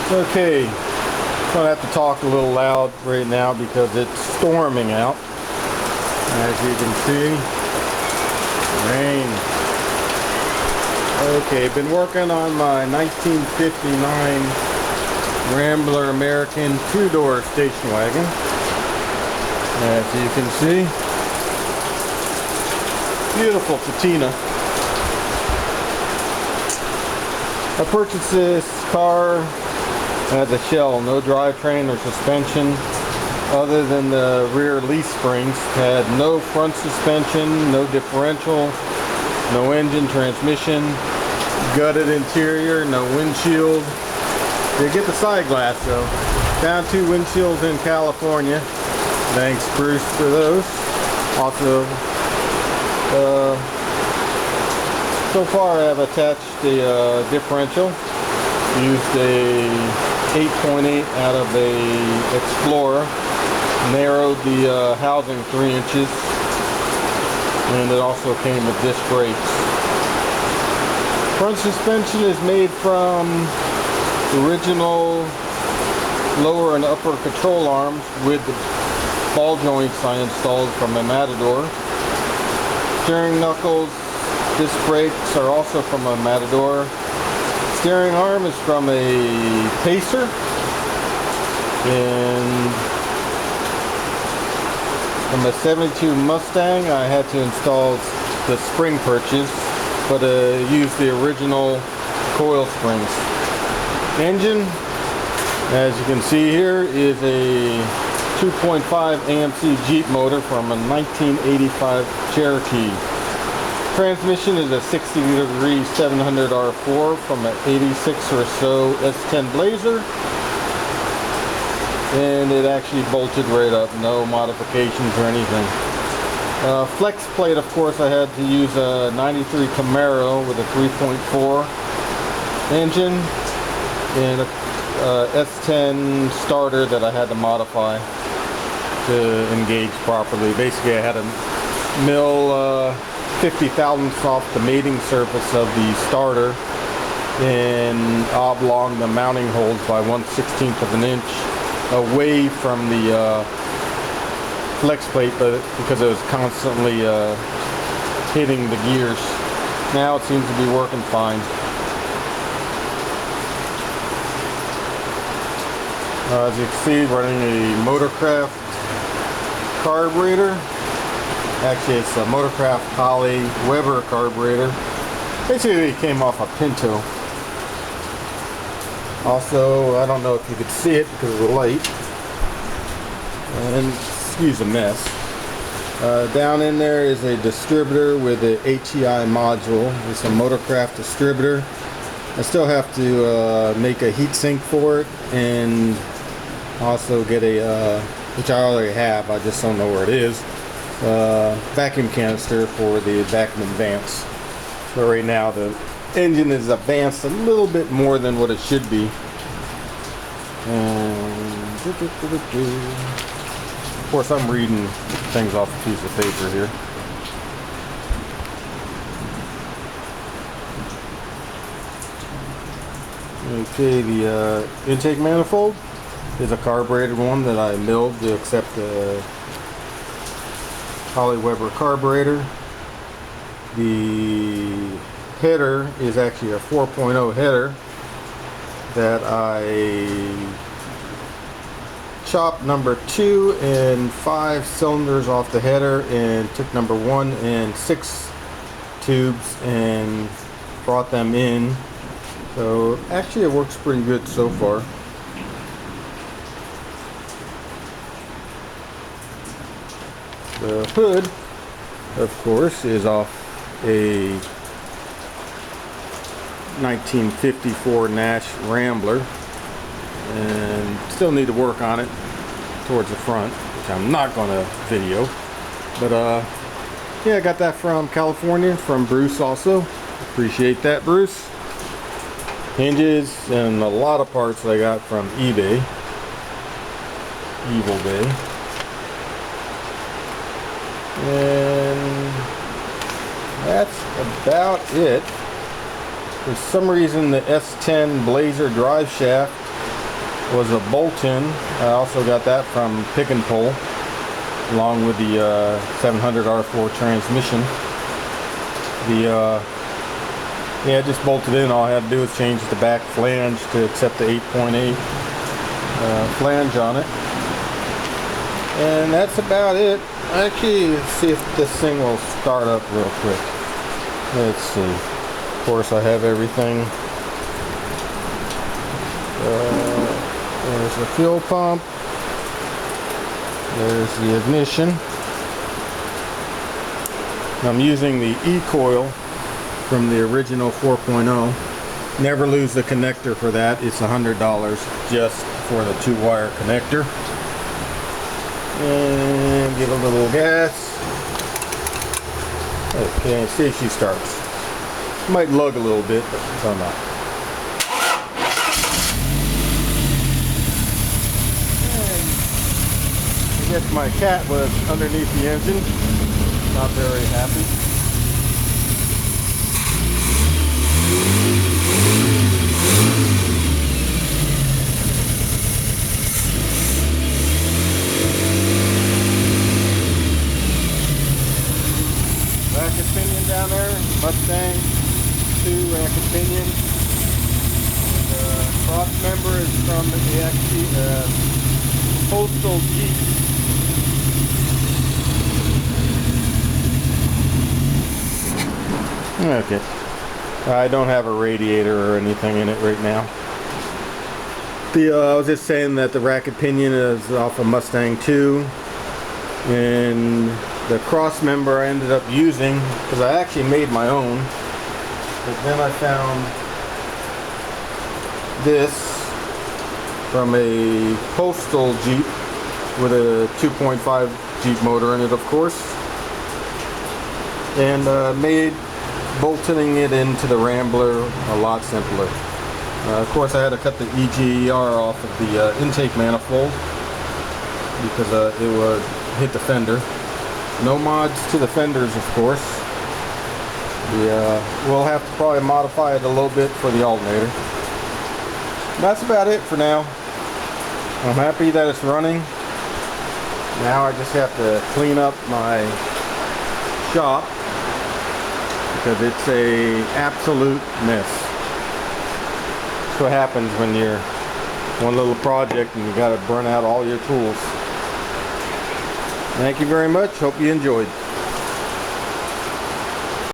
Okay, I'm gonna have to talk a little loud right now because it's storming out. As you can see, rain. Okay, been working on my 1959 Rambler American two-door station wagon. As you can see, beautiful patina. I purchased this car as a shell, no drivetrain or suspension other than the rear leaf springs. Had no front suspension, no differential, no engine, transmission, gutted interior, no windshield. They get the side glass though. Found two windshields in California. Thanks Bruce for those. Also, so far I have attached the differential. Used a 8.8 out of a Explorer. Narrowed the housing 3 inches. And it also came with disc brakes. Front suspension is made from the original lower and upper control arms with the ball joints I installed from a Matador. Steering knuckles, disc brakes are also from a Matador. Steering arm is from a Pacer. And from a 72 Mustang, I had to install the spring perches, but used the original coil springs. Engine, as you can see here, is a 2.5 AMC Jeep motor from a 1985 Cherokee. Transmission is a 60-degree 700R4 from an 86 or so S10 Blazer. And it actually bolted right up, no modifications or anything. Flex plate, of course, I had to use a 93 Camaro with a 3.4 engine and a S10 starter that I had to modify to engage properly. Basically, I had to mill 50 thousandths off the mating surface of the starter and oblong the mounting holes by 1/16 of an inch away from the flex plate, but because it was constantly hitting the gears. Now it seems to be working fine. As you can see, running a Motorcraft carburetor. Actually, it's a Motorcraft Holly Weber carburetor. Basically, it came off a Pinto. Also, I don't know if you could see it because of the light. And excuse the mess. Down in there is a distributor with a HEI module. It's a Motorcraft distributor. I still have to make a heat sink for it and also get a, which I already have, I just don't know where it is, vacuum canister for the vacuum advance. But right now the engine is advanced a little bit more than what it should be. And of course I'm reading things off a piece of paper here. Okay, the intake manifold is a carbureted one that I milled to accept the Holly Weber carburetor. The header is actually a 4.0 header that I chopped number 2 and 5 cylinders off the header and took number 1 and 6 tubes and brought them in. So actually it works pretty good so far. The hood, of course, is off a 1954 Nash Rambler, and still need to work on it towards the front, which I'm not going to video. But yeah, I got that from California, from Bruce also. Appreciate that, Bruce. Hinges and a lot of parts I got from eBay. Evil Day. And that's about it. For some reason the S10 Blazer drive shaft was a bolt-in. I also got that from Pick and Pull, along with the 700 R4 transmission. Yeah, just bolted in. All I had to do was change the back flange to accept the 8.8 flange on it. And that's about it. Actually, let's see if this thing will start up real quick. Let's see. Of course, I have everything. There's the fuel pump. There's the ignition. I'm using the E-coil from the original 4.0. Never lose the connector for that. It's $100 just for the 2-wire connector. And give a little gas. Okay, see if she starts. Might lug a little bit, but I don't know. I guess my cat was underneath the engine. Not very happy. Racket pinion down there, Mustang 2 racket pinion. The cross member is from the AMC Postal Jeep. Okay. I don't have a radiator or anything in it right now. I was just saying that the racket pinion is off of Mustang 2, and the cross member I ended up using, because I actually made my own, but then I found this from a Postal Jeep with a 2.5 Jeep motor in it, of course, and made bolting it into the Rambler a lot simpler. Of course, I had to cut the EGR off of the intake manifold because it would hit the fender. No mods to the fenders, of course. We'll have to probably modify it a little bit for the alternator. That's about it for now. I'm happy that it's running. Now I just have to clean up my shop, because it's a absolute mess. That's what happens when you're one little project and you got to burn out all your tools. Thank you very much. Hope you enjoyed.